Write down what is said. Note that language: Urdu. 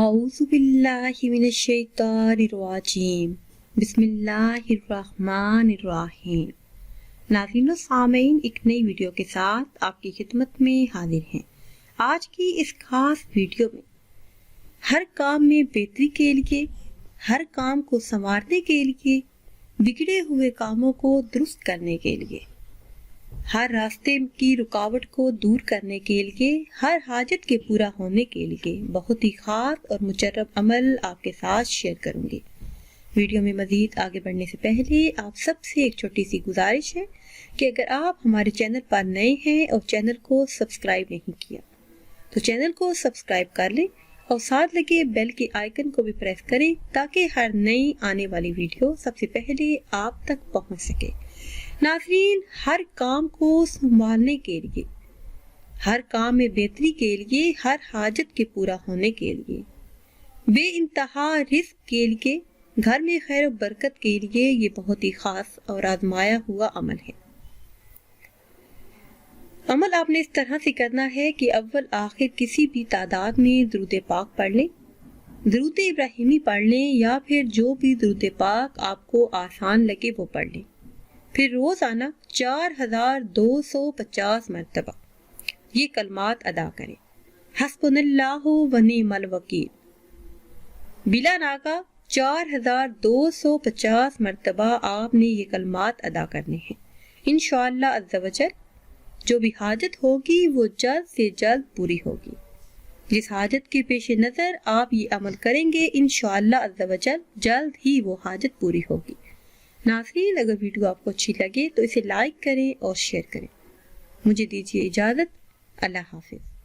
اعوذ باللہ من الشیطان الرجیم بسم اللہ الرحمن الرحیم۔ ناظرین و سامعین، ایک نئی ویڈیو کے ساتھ آپ کی خدمت میں حاضر ہیں۔ آج کی اس خاص ویڈیو میں ہر کام میں بہتری کے لیے، ہر کام کو سنوارنے کے لیے، بگڑے ہوئے کاموں کو درست کرنے کے لیے، ہر راستے کی رکاوٹ کو دور کرنے کے لیے، ہر حاجت کے پورا ہونے کے لیے بہت ہی خاص اور مجرب عمل آپ کے ساتھ شیئر کروں گی۔ ویڈیو میں مزید آگے بڑھنے سے پہلے آپ سب سے ایک چھوٹی سی گزارش ہے کہ اگر آپ ہمارے چینل پر نئے ہیں اور چینل کو سبسکرائب نہیں کیا تو چینل کو سبسکرائب کر لیں اور ساتھ لگے بیل کے آئیکن کو بھی پریس کریں تاکہ ہر نئی آنے والی ویڈیو سب سے پہلے آپ تک پہنچ سکے۔ ناظرین، ہر کام کو سنبھالنے کے لیے، ہر کام میں بہتری کے لیے، ہر حاجت کے پورا ہونے کے لیے، بے انتہا رزق کے لیے، گھر میں خیر و برکت کے لیے یہ بہت ہی خاص اور آزمایا ہوا عمل ہے۔ عمل آپ نے اس طرح سے کرنا ہے کہ اول آخر کسی بھی تعداد میں درود پاک پڑھ لیں، درود ابراہیمی پڑھ لیں یا پھر جو بھی درود پاک آپ کو آسان لگے وہ پڑھ لیں۔ پھر روزانہ 4250 مرتبہ یہ کلمات ادا کریں۔ حسبنا اللہ و نعم الوکیل بلا ناغہ 4250 مرتبہ آپ نے یہ کلمات ادا کرنے ہیں۔ انشاءاللہ عز و جل جو بھی حاجت ہوگی وہ جلد سے جلد پوری ہوگی۔ جس حاجت کے پیش نظر آپ یہ عمل کریں گے انشاءاللہ عز و جل جلد ہی وہ حاجت پوری ہوگی۔ ناظرین، اگر ویڈیو آپ کو اچھی لگے تو اسے لائک کریں اور شیئر کریں۔ مجھے دیجیے اجازت، اللہ حافظ۔